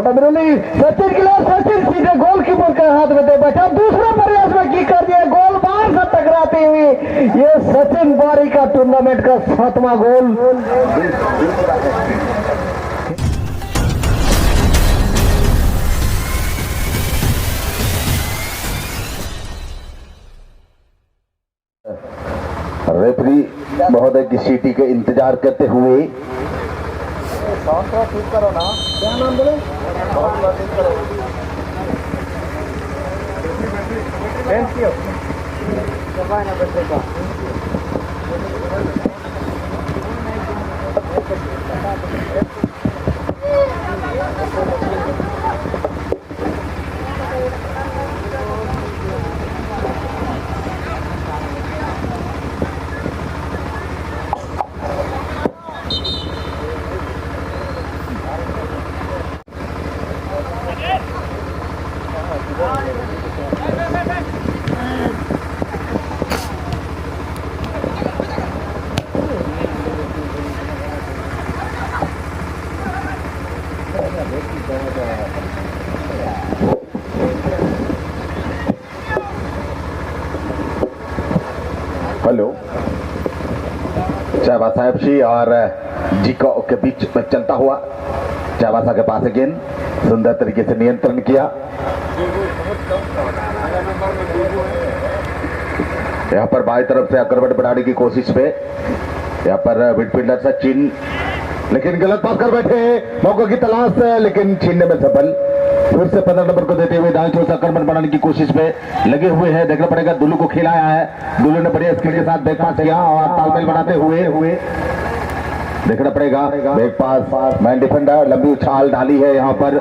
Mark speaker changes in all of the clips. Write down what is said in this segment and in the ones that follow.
Speaker 1: छोटा बिरोली सचिन के लिए, सचिन सीधे गोलकीपर के हाथ में दे बैठा, दूसरा प्रयास में की कर दिया, गोल बार से टकराती हुई ये सचिन बारी का टूर्नामेंट का 7वां गोल।
Speaker 2: रेफरी महोदय की सीटी के इंतजार करते हुए
Speaker 1: ठीक करो ना, क्या नाम बोले, ठीक करो ना बच्चे का।
Speaker 2: हेलो, चाहवा साहब जी और जीको के बीच में चलता हुआ चाहवासा के पास गेंद सुंदर तरीके से नियंत्रण किया। यहाँ पर बाई तरफ से आक्रमण बढ़ाने की कोशिश पे यहाँ पर मिडफील्डर सचिन, लेकिन गलत पास कर बैठे, मौके की तलाश लेकिन छीनने में सफल। फिर से 15 नंबर को देते हुए दाएं छोर से आक्रमण बनाने की कोशिश पे लगे हुए हैं। देखना पड़ेगा, दुल्लू को खिलाया है, दुल्लू ने बढ़िया स्किल के साथ बैक पास किया और तालमेल बनाते हुए देखना पड़ेगा, बैक पास मैन डिफेंडर लंबी उछाल डाली है, यहाँ पर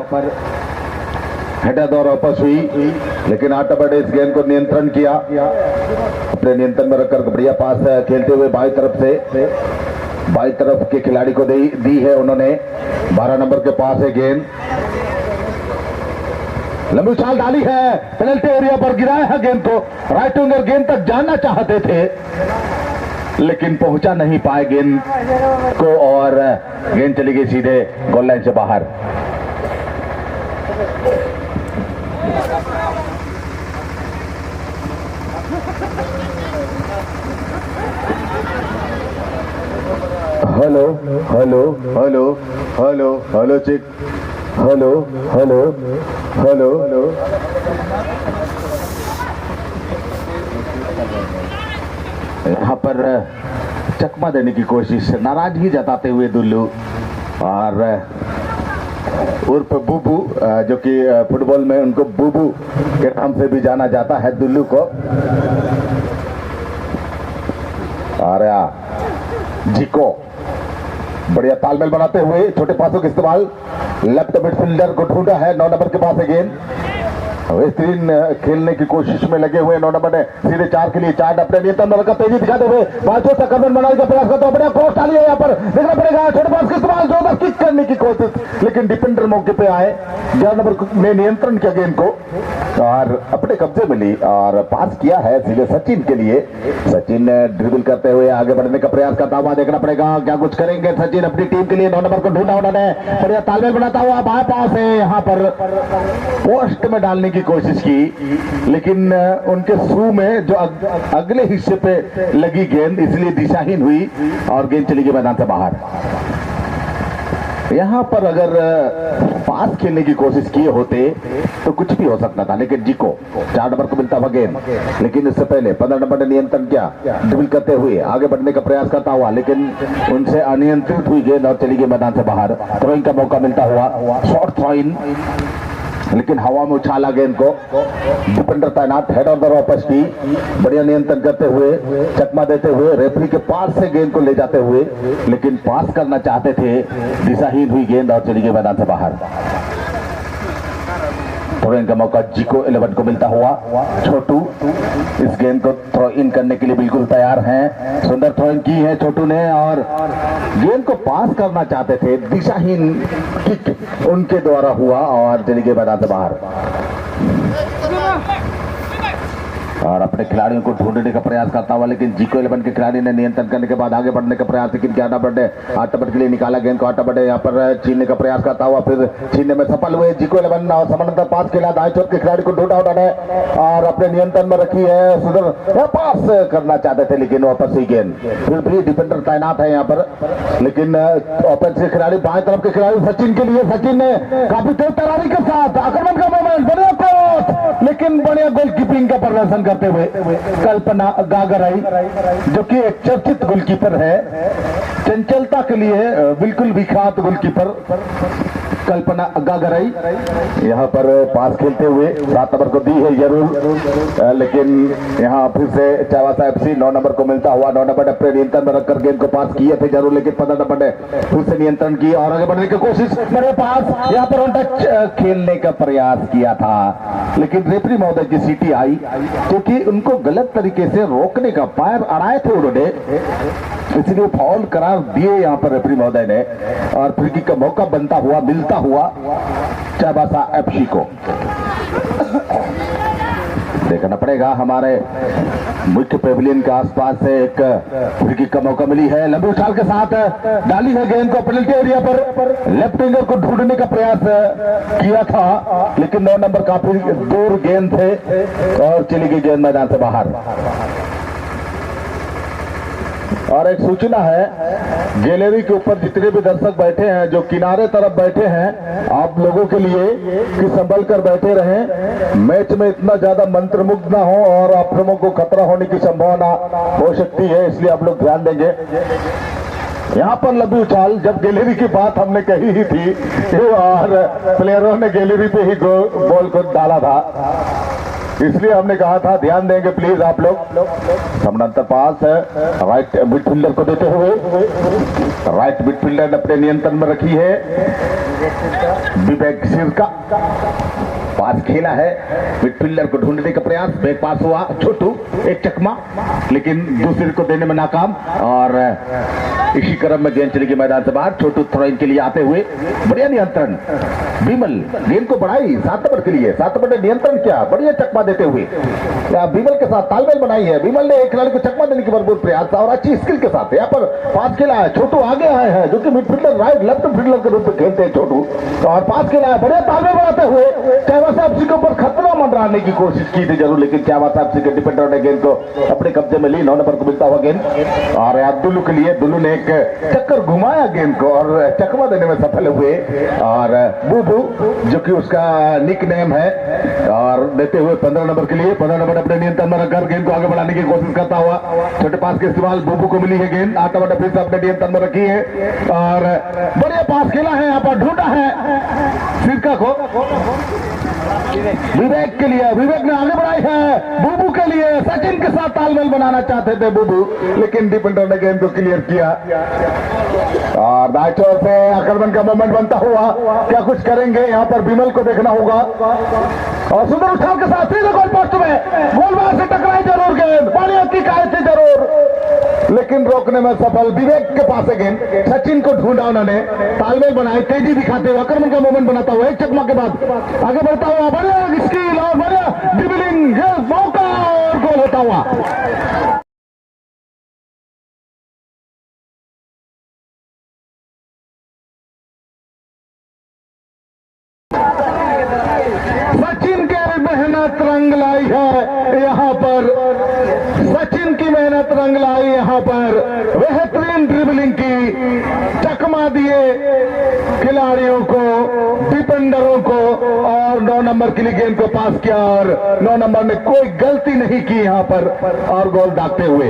Speaker 2: हेडर और वापस हुई, लेकिन आटा इस गेंद को नियंत्रण किया, अपने नियंत्रण में रखकर बढ़िया पास खेलते हुए बाई तरफ के खिलाड़ी को दी है उन्होंने। 12 नंबर के पास है गेंद, लंबी उछाल डाली है, पेनल्टी एरिया पर गिराया है गेंद को, राइट विंगर गेंद तक जाना चाहते थे लेकिन पहुंचा नहीं पाए गेंद को और गेंद चली गई सीधे गोल लाइन से बाहर। Hello hello hello hello hello चिक, हेलो हेलो हेलो हेलो, यहाँ पर चकमा देने की कोशिश, नाराजगी जताते हुए दुल्लू और उर्फ बुबू, जो कि फुटबॉल में उनको बुबू के नाम से भी जाना जाता है दुल्लू को। और जीको बढ़िया तालमेल बनाते हुए छोटे पासों का इस्तेमाल, लेफ्ट मिडफील्डर को ढूंढा है, 9 नंबर के पास है गेंद, बेहतरीन खेलने की कोशिश में लगे हुए 9 नंबर ने सीधे 4 के लिए 4 अपने नियंत्रण में रखकर तेजी दिखाते हुए बाजू तक आक्रमण बनाने का प्रयास करते हुए बढ़िया क्रॉस डाली है, यहाँ पर देखना पड़ेगा, छोटे पास का इस्तेमाल, जोरदार किक करने की कोशिश, लेकिन डिफेंडर मौके पे आए, 11 नंबर ने नियंत्रण किया गेंद को और अपने कब्जे में ली और पास किया है सीधे सचिन के लिए। सचिन ड्रिबल करते हुए आगे बढ़ने का प्रयास करता हुआ, देखना पड़ेगा क्या कुछ करेंगे सचिन अपनी टीम के लिए। 9 नंबर को ढूंढा उन्होंने, बढ़िया तालमेल बनाता हुआ बाएं पास है, यहाँ पर पोस्ट में डालने की कोशिश की, लेकिन उनके शू में जो अगले हिस्से पे लगी गेंद, इसलिए दिशाहीन हुई और गेंद चली गई मैदान से बाहर। यहाँ पर अगर पास खेलने की कोशिश किए होते तो कुछ भी हो सकता था, लेकिन जीको 4 नंबर को मिलता हुआ गेंद, लेकिन इससे पहले 15 नंबर ने नियंत्रण किया, ड्रिबल करते हुए आगे बढ़ने का प्रयास करता हुआ, लेकिन उनसे अनियंत्रित हुई गेंद और चली गई मैदान से बाहर। थ्रोइंग का मौका मिलता हुआ, शॉर्ट थ्रोइंग, लेकिन हवा में उछाला गेंद को, डिफेंडर तैनात, हेड ऑफ द वापस की, बढ़िया नियंत्रण करते हुए, चकमा देते हुए, रेफरी के पास से गेंद को ले जाते हुए, लेकिन पास करना चाहते थे, दिशाहीन हुई गेंद और चली गई मैदान से बाहर। थ्रोइंग का मौका जीको 11 को मिलता हुआ, छोटू इस गेंद को थ्रो इन करने के लिए बिल्कुल तैयार हैं, सुंदर थ्रोइंग की है छोटू ने और गेंद को पास करना चाहते थे, दिशाहीन किक उनके द्वारा हुआ और चली गई मैदान से बाहर। और अपने खिलाड़ियों को ढूंढने का प्रयास करता हुआ, लेकिन जीको 11 के खिलाड़ी ने नियंत्रण करने के बाद आगे बढ़ने का प्रयास, लेकिन 11 नंबर 8 नंबर के लिए निकाला गेंद को। 8 नंबर यहाँ पर छीनने का प्रयास करता हुआ फिर छीनने में सफल हुए जीको 11 और समानांतर पास खेला, दाएं चोट के खिलाड़ी को ढूंढा उन्होंने और अपने नियंत्रण में रखी है। सुधर पास करना चाहते थे लेकिन वापस ही गेंद, फिर भी डिफेंडर तैनात है यहाँ पर, लेकिन ऑफेंसिव खिलाड़ी बाएं तरफ के खिलाड़ी सचिन के लिए, सचिन ने काफी तेज तैयारी के साथ आक्रमण का मोमेंट, बढ़िया कोच, लेकिन बढ़िया गोलकीपिंग का प्रदर्शन करते हुए कल्पना गागराई, जो कि एक चर्चित गोलकीपर है, चंचलता के लिए बिल्कुल विख्यात गोलकीपर कल्पना गागराई यहाँ पर पास खेलते हुए 7 नंबर को दी है जरूर, लेकिन यहाँ फिर से चावासा एफसी 9 नंबर को मिलता हुआ। 9 नंबर अपने नियंत्रण में रखकर गेंद को पास किए थे जरूर, लेकिन 15 नंबर ने फिर से नियंत्रण की और आगे बढ़ने की कोशिश, मेरे पास यहाँ पर टच खेलने का प्रयास किया था, लेकिन रेफरी महोदय की सीटी आई क्योंकि उनको गलत तरीके से रोकने का पैर अड़ाए थे उन्होंने, इसलिए फाउल करार दिए यहाँ पर रेफरी महोदय ने और फ्री किक का मौका बनता हुआ मिलता हुआ चाबासा एफसी को। देखना पड़ेगा, हमारे मुख्य पेविलियन के आसपास से एक फ्री किक का मौका मिली है, लंबी उछाल के साथ डाली है गेंद को पेनल्टी एरिया पर, लेफ्ट विंगर को ढूंढने का प्रयास किया था, लेकिन 9 नंबर काफी दूर गेंद थे और चली गई गेंद मैदान से बाहर। और एक सूचना है, गैलरी के ऊपर जितने भी दर्शक बैठे हैं, जो किनारे तरफ बैठे हैं, आप लोगों के लिए कि संभल कर बैठे रहें, मैच में इतना ज्यादा मंत्रमुग्ध ना हो और आक्रमण को खतरा होने की संभावना हो सकती है, इसलिए आप लोग ध्यान देंगे। यहाँ पर लंबी उछाल, जब गैलरी की बात हमने कही ही थी और प्लेयरों ने गैलरी पे ही बॉल को डाला था, इसलिए हमने कहा था ध्यान देंगे प्लीज आप लोग। समानांतर पास राइट मिडफील्डर को देते हुए, राइट मिडफील्डर ने अपने नियंत्रण में रखी है, विवेक सिरका पास खेला है, मिडफील्डर को ढूंढने का प्रयास, बैक पास हुआ, छोटू एक चकमा, लेकिन दूसरे को देने में नाकाम और इसी क्रम में गेंद चली गई मैदान से बाहर। छोटू थ्रोइंग के लिए आते हुए बढ़िया नियंत्रण, विमल गेंद को बढ़ाई 7 नंबर के लिए, 7 नंबर ने नियंत्रण किया, बढ़िया चकमा देते हुए विमल के साथ तालमेल बनाई है, विमल ने एक खिलाड़ी को चकमा देने की भरपूर प्रयास था और अच्छी स्किल के साथ यहाँ पर पास खेला है। छोटू आगे आए हैं, जो कि मिडफील्डर राइट लेफ्ट फील्डर के रूप में खेलते हैं छोटू, और पास खेला है बढ़िया तालमेल बनाते हुए, चावासा एफसी के ऊपर खतरा मंडराने की कोशिश की थी जरूर, लेकिन चावासा एफसी के डिफेंडर ने गेंद को अपने कब्जे में ली। 9 नंबर को मिलता हुआ गेंद और दुल्लू के लिए, दुल्लू ने एक चक्कर घुमाया गेंद को और चकमा देने में सफल हुए और बूबू, जो कि उसका निक नेम है, और देते हुए 15 नंबर के लिए, 15 नंबर अपने नियंत्रण में रखकर गेंद को आगे बढ़ाने की कोशिश करता हुआ, छोटे पास के इस्तेमाल बूबू को मिली है गेंद, 8 नंबर फिर से अपने नियंत्रण में रखी है और बढ़िया पास खेला है, यहाँ पर ढूंढा है सिरका को, विवेक के लिए, विवेक ने आगे बढ़ाई है बूबू के लिए, सचिन के साथ तालमेल बनाना चाहते थे बूबू, लेकिन डिफेंडर ने गेंद को क्लियर किया और दाएं छोर से आक्रमण का मोमेंट बनता हुआ, क्या कुछ करेंगे यहाँ पर, विमल को देखना होगा और सुंदर उछाल के साथ सीधे गोल पोस्ट में, गोल बाहर से टकराई जरूर गेंद, पानी की कायद थी जरूर, लेकिन रोकने में सफल। विवेक के पास है गेंद, सचिन को ढूंढा उन्होंने, तालमेल बनाए, तेजी दिखाते हुए आक्रमण का मोमेंट बनाता हुआ, एक चकमा के बाद आगे बढ़ता हुआ, बढ़िया स्किल और बढ़िया ड्रिबलिंग, मौका और गोल होता हुआ। सचिन की मेहनत रंग लाई है यहाँ पर, सचिन की मेहनत रंग लाई यहाँ पर, बेहतरीन ड्रिबलिंग की, चकमा दिए खिलाड़ियों को, डिफेंडरों को और 9 नंबर के लिए गेंद को पास किया और 9 नंबर ने कोई गलती नहीं की यहाँ पर और गोल दागते हुए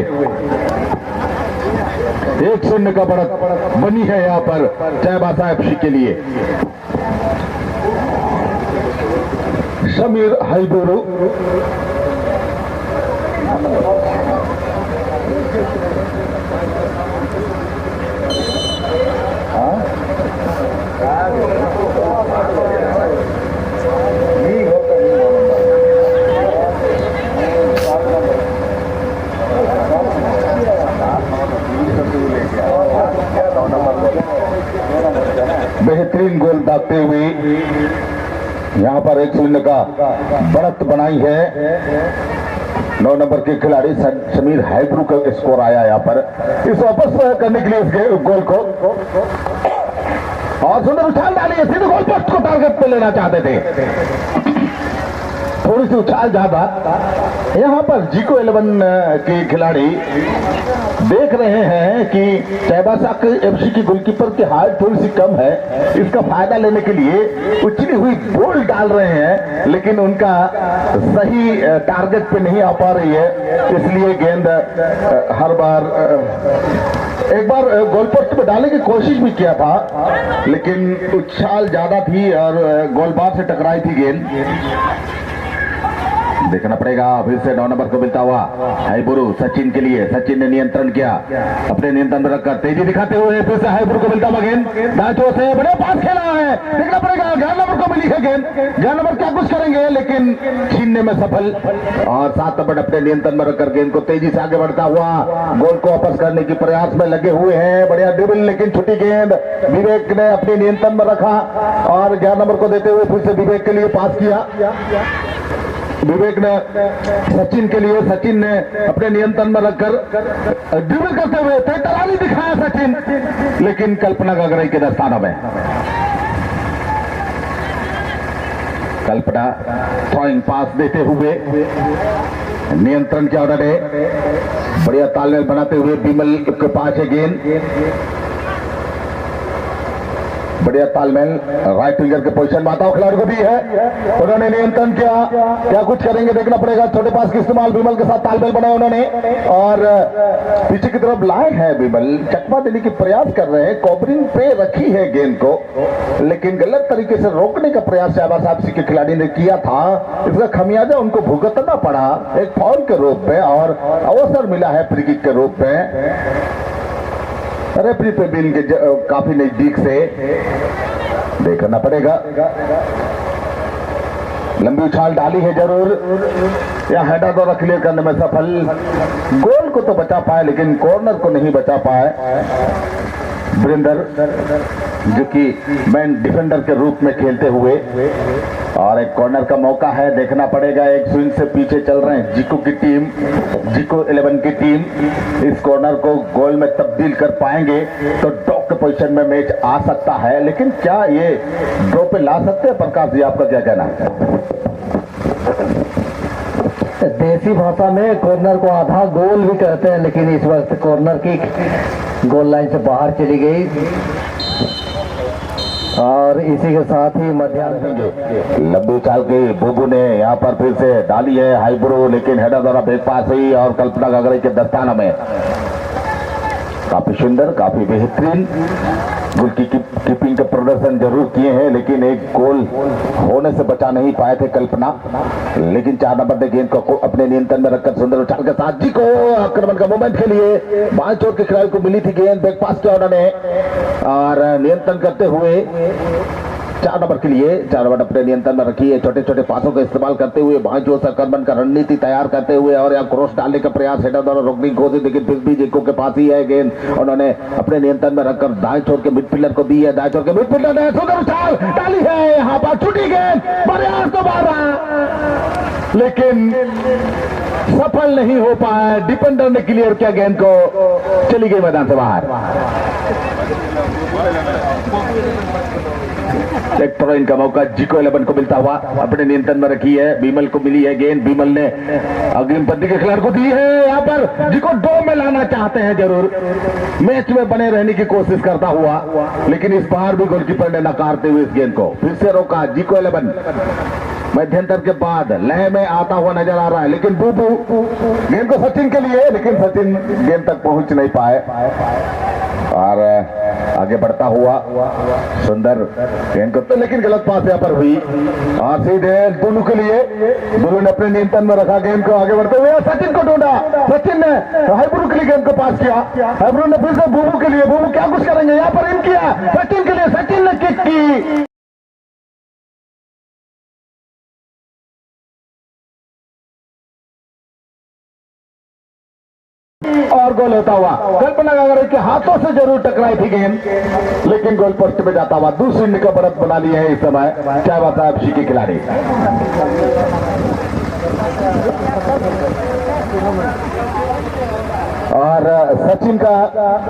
Speaker 2: 1-0 का बढ़त बनी है यहाँ पर चाईबासा एफसी के लिए। समीर हाईबोरो बेहतरीन गोल दागते हुए यहाँ पर 1-0 का बढ़त बनाई है 9 नंबर के खिलाड़ी समीर हाइब्रू का स्कोर आया यहाँ पर इस वापस करने के लिए इस गोल को, और सुंदर उछाल डाली है, सीधे गोल पोस्ट को टारगेट पे लेना चाहते थे, थोड़ी सी उछाल ज्यादा। यहाँ पर जीको 11 के खिलाड़ी देख रहे हैं कि चाईबासा एफसी की गोलकीपर की हाइट थोड़ी सी कम है, इसका फायदा लेने के लिए उछली हुई बॉल डाल रहे हैं, लेकिन उनका सही टारगेट पे नहीं आ पा रही है, इसलिए गेंद हर बार एक बार गोल पोस्ट पे डालने की कोशिश भी किया था, लेकिन उछाल ज्यादा थी और गोलबार से टकराई थी गेंद। देखना पड़ेगा फिर से 9 नंबर को मिलता हुआ हाइब्रू सचिन के लिए, सचिन ने नियंत्रण किया, अपने नियंत्रण में रखकर तेजी दिखाते हुए फिर से हाइब्रू को मिलता हुआ गेंद, दांचों से बड़े पास खेला है, देखना पड़ेगा 11 नंबर को मिली है गेंद, 11 नंबर क्या कुछ करेंगे लेकिन छीनने में सफल, और 7 नंबर अपने नियंत्रण में रखकर गेंद को तेजी से आगे बढ़ता हुआ गोल को वापस करने की प्रयास में लगे हुए हैं, बढ़िया ड्रिबल लेकिन छुट्टी गेंद, विवेक ने अपने नियंत्रण में रखा और 11 नंबर को देते हुए फिर से विवेक के लिए पास किया, विवेक ने सचिन के लिए, सचिन ने अपने नियंत्रण में रखकर ड्रिबल करते हुए तराली दिखाया सचिन, लेकिन कल्पना गगरई के दस्तानों में, कल्पना थ्रोइंग पास देते हुए नियंत्रण किया उन्होंने, बढ़िया तालमेल बनाते हुए विमल के पास है गेंद, बढ़िया तालमेल राइट विंगर के पोजीशन में आता हुआ खिलाड़ी को दी है, उन्होंने नियंत्रण किया, क्या कुछ करेंगे देखना पड़ेगा, छोटे पास का इस्तेमाल विमल के साथ तालमेल बनाया उन्होंने और पीछे की तरफ लाए हैं विमल, चकमा देने की प्रयास कर रहे हैं, कॉबरिंग पे रखी है गेंद को, लेकिन गलत तरीके से रोकने का प्रयास शाहबाज साहब के खिलाड़ी ने किया था, इसका खमियाजा उनको भुगतना पड़ा एक फाउल के रूप में और अवसर मिला है फ्री किक के रूप में। रेफरी पे भी इनके काफी नजदीक से देखना पड़ेगा, लंबी उछाल डाली है जरूर, या हेडर द्वारा क्लियर करने में सफल, गोल को तो बचा पाए लेकिन कॉर्नर को नहीं बचा पाए वीरेंद्र, जो कि मैन डिफेंडर के रूप में खेलते हुए, और एक कॉर्नर का मौका है, देखना पड़ेगा, एक स्विंग से पीछे चल रहे हैं जीको की टीम, जीको 11 की टीम, इस कॉर्नर को गोल में तब्दील कर पाएंगे तो ड्रॉ के पोजीशन में मैच आ सकता है, लेकिन क्या ये ड्रॉ पे ला सकते हैं? प्रकाश जी आपका क्या कहना है?
Speaker 1: देसी भाषा में कॉर्नर को आधा गोल भी कहते हैं, लेकिन इस वक्त कॉर्नर की गोल लाइन से बाहर चली गई और इसी के साथ ही मध्याह्न
Speaker 2: लंबी चाल के बुबू ने यहाँ पर फिर से डाली है हाइब्रू, लेकिन हेडर द्वारा बेक पास हुई और कल्पना गगरई के दस्ताना में काफी सुंदर, काफी बेहतरीन गोल की कीपिंग का प्रदर्शन जरूर किए हैं, लेकिन एक गोल होने से बचा नहीं पाए थे कल्पना, लेकिन 4 नंबर ने गेंद को अपने नियंत्रण में रखकर सुंदर उछाल के साथ जी को आक्रमण का मोमेंट के लिए बाएं चोर के खिलाड़ी को मिली थी गेंद, बैक पास किया उन्होंने और नियंत्रण करते हुए 4 नंबर के लिए 4 नंबर अपने नियंत्रण में रखी है, छोटे छोटे पासों का इस्तेमाल करते हुए बाएं जोर से आक्रमण का रणनीति तैयार करते हुए और यहाँ क्रॉस डालने का प्रयास हेडर द्वारा रोकने की कोशिश, लेकिन फिर भी जेको के पास ही है गेंद, उन्होंने अपने नियंत्रण में रखकर दाएं छोर के मिडफील्डर को दी है, दाएं छोर के मिडफील्डर ने सुंदर उछाल डाली है, यहाँ पर छूटी गेंद, प्रयास दोबारा लेकिन सफल नहीं हो पाया, डिफेंडर ने क्लियर किया गेंद को, चली गई मैदान से बाहर। सेक्टर का मौका जीको 11 को मिलता हुआ अपने नियंत्रण में रखी है, बीमल को मिली है गेंद, बीमल ने अग्रिम पंक्ति के खिलाड़ी को दी है, यहाँ पर जीको ड्रॉ में लाना चाहते हैं जरूर, मैच में बने रहने की कोशिश करता हुआ, लेकिन इस बार भी गोलकीपर ने नकारते हुए इस गेंद को फिर से रोका। जीको 11 मध्यंतर के बाद लय में आता हुआ नजर आ रहा है, लेकिन बूबू गेंद को सचिन के लिए, लेकिन सचिन गेंद तक पहुंच नहीं पाए और आगे बढ़ता हुआ सुंदर गेंद को तो, लेकिन गलत पास यहाँ पर हुई और सीधे दुनू के लिए, दुनू ने अपने नियंत्रण में रखा गेंद को, आगे बढ़ते हुए सचिन को ढूंढा, सचिन ने हाइब्रू के लिए गेंद को पास किया, हाइब्रू ने फिर से बूबू के लिए, बूबू क्या कुछ करेंगे, यहाँ पर इन किया सचिन के लिए, सचिन ने किक की और गोल होता हुआ, कल्पना गगरई के हाथों से जरूर टकराई थी गेंद, लेकिन गोल पोस्ट पे जाता हुआ दूसरी निकट बढ़त बना ली है इस समय चाईबासा एफसी के खिलाड़ी। और सचिन का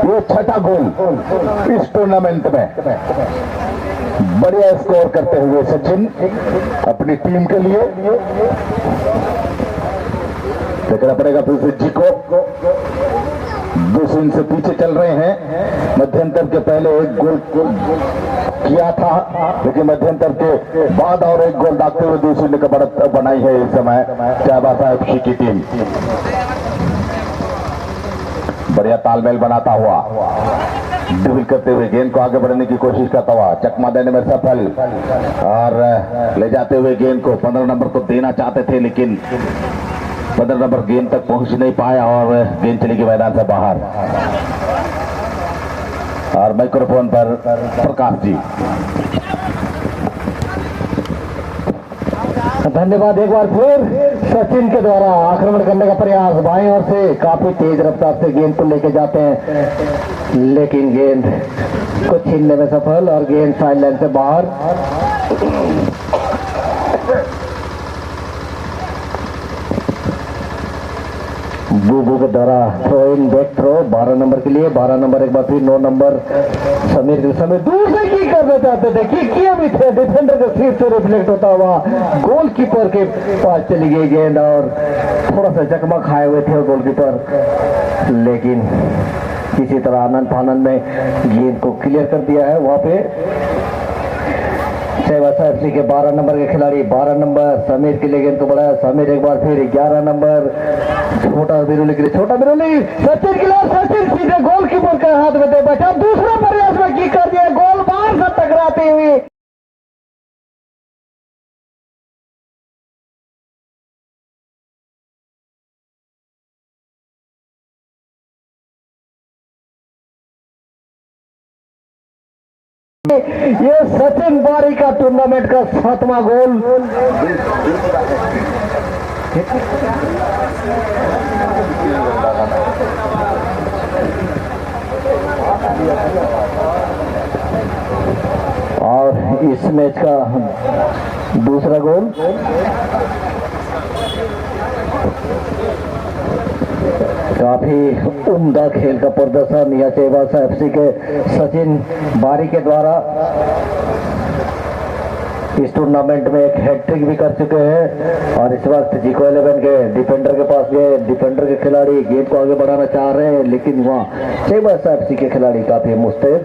Speaker 2: ये छठा गोल इस टूर्नामेंट में। बढ़िया स्कोर करते हुए सचिन अपनी टीम के लिए। देखना पड़ेगा फिर से जी को, 2 स्विंग से पीछे चल रहे हैं। मध्यंतर के पहले एक गोल किया था, लेकिन मध्यंतर के बाद और एक गोल दागते हुए 2 शून्य का बढ़त बनाई है इस समय चाईबासा एफसी की टीम। बढ़िया तालमेल बनाता हुआ ड्रिबल करते हुए गेंद को आगे बढ़ने की कोशिश करता हुआ चकमा देने में सफल, और ले जाते हुए गेंद को 15 नंबर को देना चाहते थे, लेकिन 15 नंबर गेंद तक पहुंच नहीं पाया और गेंद चली गई मैदान से बाहर। और माइक्रोफोन पर प्रकाश जी।
Speaker 1: धन्यवाद। एक बार फिर सचिन के द्वारा आक्रमण करने का प्रयास, बाएं ओर से काफी तेज रफ्तार से गेंद को लेके जाते हैं, लेकिन गेंद को छीनने में सफल और गेंद साइड लाइन से बाहर। बूबू के द्वारा throw in, back throw 12 number के लिए। 12 नंबर एक बार फिर 9 नंबर समीर के समय दूर से की करना चाहते थे, की किया भी थे, डिफेंडर के सिर से रिफ्लेक्ट होता हुआ गोलकीपर के पास चली गई गेंद और थोड़ा सा जख्मा खाए हुए थे गोलकीपर, लेकिन किसी तरह आनंद फानंद में गेंद को क्लियर कर दिया है। वहां पे चाईबासा एफसी के 12 नंबर के खिलाड़ी, 12 नंबर समीर के लिए गेंद को बढ़ाया। समीर एक बार फिर 11 नंबर छोटा बिरोली के लिए, छोटा बिरोली सचिन के लिए, सचिन सीधे गोलकीपर के हाथ में दे बैठा। दूसरा प्रयास में की कर दिया, गोल बार से टकराती हुई ये सचिन बारी का टूर्नामेंट का 7वां गोल। और इस मैच का दूसरा गोल। काफी उम्दा खेल का प्रदर्शन या चाईबासा एफसी के सचिन बारी के द्वारा इस टूर्नामेंट में एक हैट्रिक भी कर चुके हैं। और इस वक्त जीको 11 के डिफेंडर के पास गए, डिफेंडर के खिलाड़ी गेंद को आगे बढ़ाना चाह रहे हैं, लेकिन वहाँ चाईबासा एफसी के खिलाड़ी काफी मुस्तैद।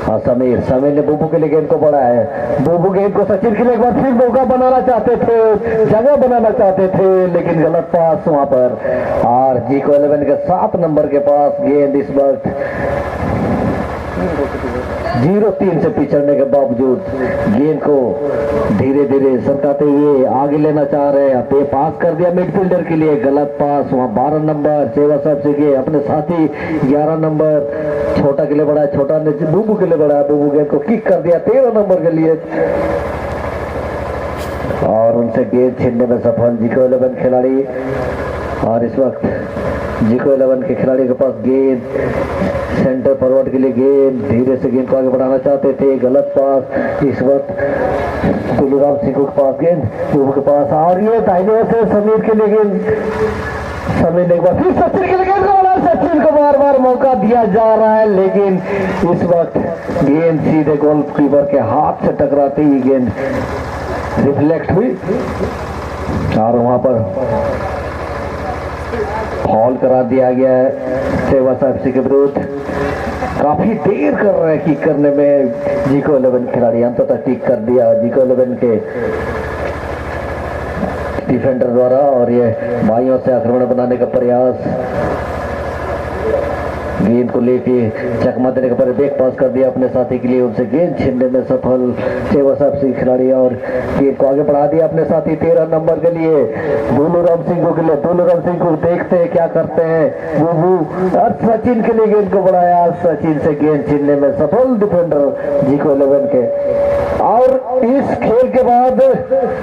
Speaker 1: हाँ, समीर ने बूबू के लिए गेंद को बढ़ाया है। बूबू गेंद को सचिन के लिए एक बार फिर मौका बनाना चाहते थे, जगह बनाना चाहते थे, लेकिन गलत पास वहां पर। और जीको 11 के 7 नंबर के पास गेंद इस वक्त 0-3 से पिछड़ने के बावजूद गेंद को धीरे धीरे सरकाते हुए आगे लेना चाह रहे हैं। पे पास कर दिया मिडफील्डर के लिए, गलत पास। वहां 12 नंबर चाईबासा एफसी के अपने साथी 11 नंबर छोटा के लिए बढ़ा, छोटा ने बूबू के लिए बढ़ा, बूबू गेंद को किक कर दिया 13 नंबर के लिए और उनसे गेंद छीनने में सफल जीको 11 खिलाड़ी। और इस वक्त जीको 11 के खिलाड़ी के पास गेंद, सेंटर फॉरवर्ड के लिए गेंद, धीरे से गेंद को आगे बढ़ाना चाहते थे, गलत पास। इस वक्त गुलूराम सिंह के पास गेंद, बूबू के पास, और ये दाहिने से समीर के लिए गेंद। समीर ने एक बार फिर सचिन के लिए गेंद को बोला, सचिन को बार बार मौका दिया जा रहा है, लेकिन इस वक्त गेंद सीधे गोलकीपर के हाथ से टकराती ही गेंद रिफ्लेक्ट हुई और वहां पर फॉल करा दिया गया है चाईबासा एफसी के विरुद्ध। काफी देर कर रहे हैं किक करने में जीको 11 खिलाड़ी, अंततः किक कर दिया जीको 11 के डिफेंडर द्वारा। और ये बाइयों से आक्रमण बनाने का प्रयास, गेंद को लेके चकमा देने के पहले बैक पास कर दिया अपने साथी के लिए, उनसे गेंद छीनने में सफल चाईबासा एफसी खिलाड़ी और गेंद को आगे बढ़ा दिया अपने साथी 13 नंबर के लिए दुलूराम सिंह के लिए। दुलूराम सिंह को देखते हैं क्या करते हैं बूबू, और सचिन के लिए गेंद को बढ़ाया, सचिन से गेंद छीनने में सफल डिफेंडर जीको 11 के। और इस खेल के बाद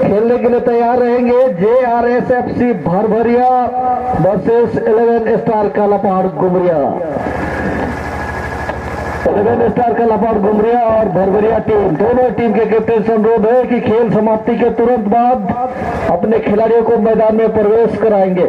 Speaker 1: खेलने के लिए तैयार रहेंगे JRSFC भरभरिया वर्सेस 11 स्टार काला पहाड़ गुमरिया। 11 स्टार का लपाट घुमरिया और भरभरिया टीम, दोनों टीम के कैप्टन से अनुरोध है कि खेल समाप्ति के तुरंत बाद अपने खिलाड़ियों को मैदान में प्रवेश कराएंगे।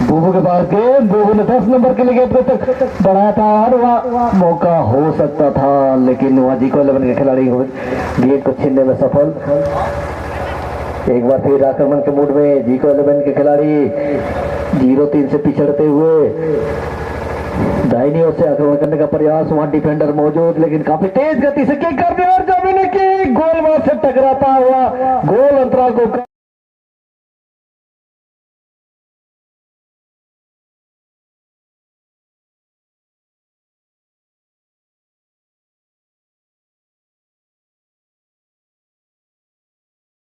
Speaker 1: बूबू के पास गेंद, बूबू ने 10 नंबर के लिए गेंद तक बढ़ाया था और वह मौका हो सकता था, लेकिन वह जीको 11 के खिलाड़ी गेंद को छीनने में सफल। एक बार फिर आक्रमण के मूड में जीको 11 के खिलाड़ी 0-3 से पिछड़ते हुए दाहिनी ओर से आक्रमण करने का प्रयास, वहां डिफेंडर मौजूद लेकिन काफी तेज गति से किक कर दिया और जमीन की गोल वहां से टकराता हुआ गोल अंतराल को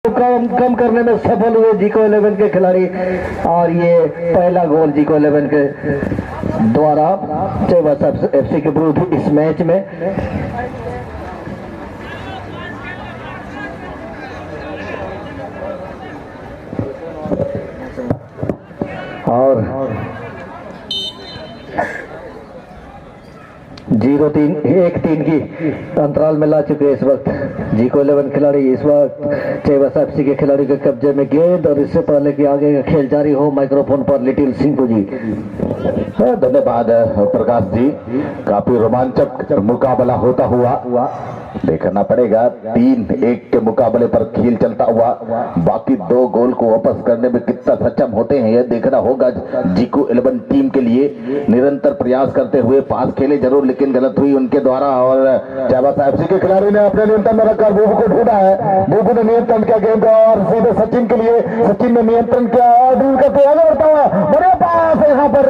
Speaker 1: कम करने में सफल हुए जीको 11 के खिलाड़ी। और ये पहला गोल जीको 11 के द्वारा एफसी के विरुद्ध इस मैच में। और 0-3 की अंतराल में ला चुके इस वक्त जीको 11 खिलाड़ी। इस वक्त चेवासा एफसी के खिलाड़ी के कब्जे में गेंद, और इससे पहले कि आगे का खेल जारी हो माइक्रोफोन पर लिटिल सिंह जी।
Speaker 2: धन्यवाद प्रकाश जी, काफी रोमांचक मुकाबला होता हुआ देखना पड़ेगा। 3-1 के मुकाबले पर खेल चलता हुआ, बाकी 2 गोल को वापस करने में कितना सक्षम होते हैं यह देखना होगा जीको 11 टीम के लिए। निरंतर प्रयास करते हुए पास खेले जरूर, लेकिन गलत हुई उनके द्वारा, और चेवासा एफसी के खिलाड़ी ने अपने नियंत्रण में रखकर बूबू को ढूंढा है। बूबू ने नियंत्रण किया गेंद और सीधे सचिन के लिए, सचिन ने नियंत्रण किया और ढूंढ करते आगे बढ़ता हुआ बड़े पास यहाँ पर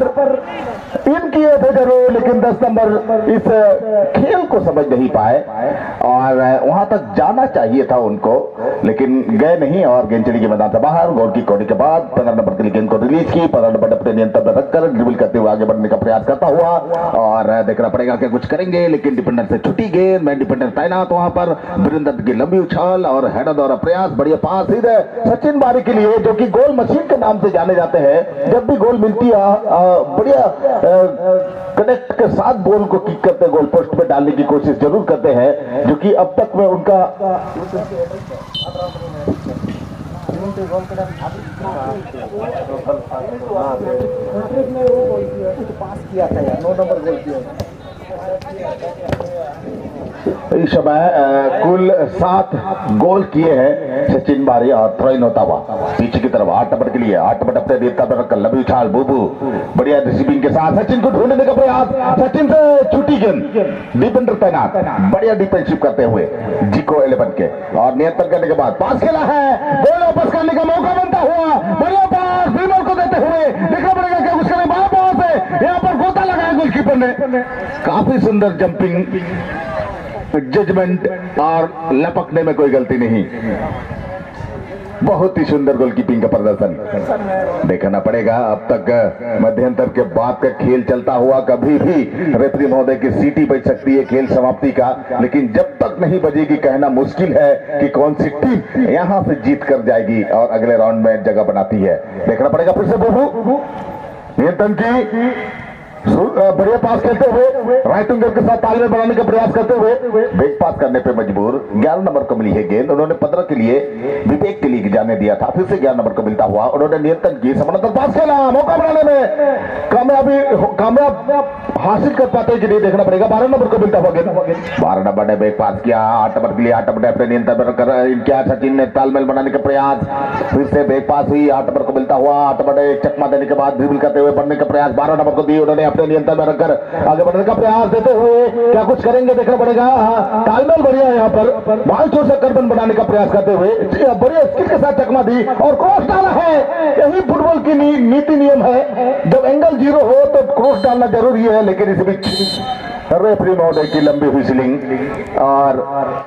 Speaker 2: इन किए थे जरूर, लेकिन 10 नंबर इस खेल को समझ नहीं पाए और वहां तक जाना चाहिए था उनको, लेकिन गए नहीं और गेंद चली गई मैदान से बाहर। गोल की कोडी के बाद 15 नंबर के लिए गेंद को रिलीज की, 15 नंबर अपने नियंत्रण में रखकर ड्रिबल करते हुए आगे बढ़ने का प्रयास करता हुआ, और देखना पड़ेगा कि कुछ करेंगे, लेकिन डिफेंडर से छुट्टी गेंद में डिफेंडर तैनात वहां पर। वीरेंद्र की लंबी उछाल और हेडर द्वारा प्रयास, बढ़िया पास सीधे सचिन बारी के लिए, जो कि गोल मशीन के नाम से जाने जाते हैं। जब भी गोल मिलती है बढ़िया कनेक्ट के साथ बॉल को किक करते, गोल पोस्ट पे डालने की कोशिश जरूर करते हैं, जो कि अब तक में उनका पास किया था यार, 9 नंबर गोल किया। इस समय कुल 7 गोल किए हैं सचिन बारी और थ्रोइन होता हुआ पीछे की तरफ 8 नंबर के लिए। 8 नंबर अपने देवता पर रखकर लंबी उछाल, बूबू बढ़िया रिसीविंग के साथ सचिन को ढूंढने का प्रयास, सचिन से छुट्टी गेंद, डिफेंडर तैनात, बढ़िया डिफेंसिव करते हुए जीको 11 के, और नियंत्रण करने के बाद पास खेला है, गोल वापस करने का मौका बनता हुआ, बढ़िया पास बीमर को देते हुए देखना पड़ेगा क्या कुछ करें। बड़ा पास है, यहाँ पर गोता लगाया गोलकीपर ने, काफी सुंदर जंपिंग, जजमेंट और लपकने में कोई गलती नहीं, बहुत ही सुंदर गोलकीपिंग का प्रदर्शन देखना पड़ेगा। अब तक मध्यांतर के बाद का खेल चलता हुआ, कभी भी रेफरी महोदय की सीटी बज सकती है खेल समाप्ति का, लेकिन जब तक नहीं बजेगी कहना मुश्किल है कि कौन सी टीम यहां से जीत कर जाएगी और अगले राउंड में जगह बनाती है। देखना पड़ेगा फिर से बूबू नियंत्रण की बढ़िया पास खेलते हुए राइट विंगर के साथ तालमेल बनाने का प्रयास करते हुए बैक पास करने पे मजबूर। 11 नंबर को मिली है गेंद, उन्होंने 15 के लिए विवेक के लिए जाने दिया था, फिर से 11 नंबर को मिलता हुआ उन्होंने नियंत्रण की, समानांतर पास खेला, मौका बनाने में कामयाब हासिल कर पाते कि नहीं देखना पड़ेगा। 12 नंबर को मिलता हुआ गेंद, 12 नंबर ने बैक पास किया, 8 नंबर के लिए 8 नंबर ने अपने नियंत्रण में कर इनका सचिन ने तालमेल बनाने का प्रयास, फिर से बैक पास हुई, 8 नंबर को मिलता हुआ, 8 नंबर ने चकमा देने के बाद ड्रिबल करते हुए बढ़ने का प्रयास, 12 नंबर को दी उन्होंने अपने नियंत्रण में रखकर आगे बढ़ने का प्रयास देते हुए क्या कुछ करेंगे देखना पड़ेगा। तालमेल बढ़िया है यहाँ पर, बाल छोड़ से कर्बन बनाने का प्रयास करते हुए बड़े स्किल के साथ चकमा दी और क्रॉस डाला है। यही फुटबॉल की नीति नियम है, जब एंगल 0 हो तो क्रॉस डालना जरूरी है, लेकिन इस बीच रेफरी महोदय की लंबी हुई स्लिंग और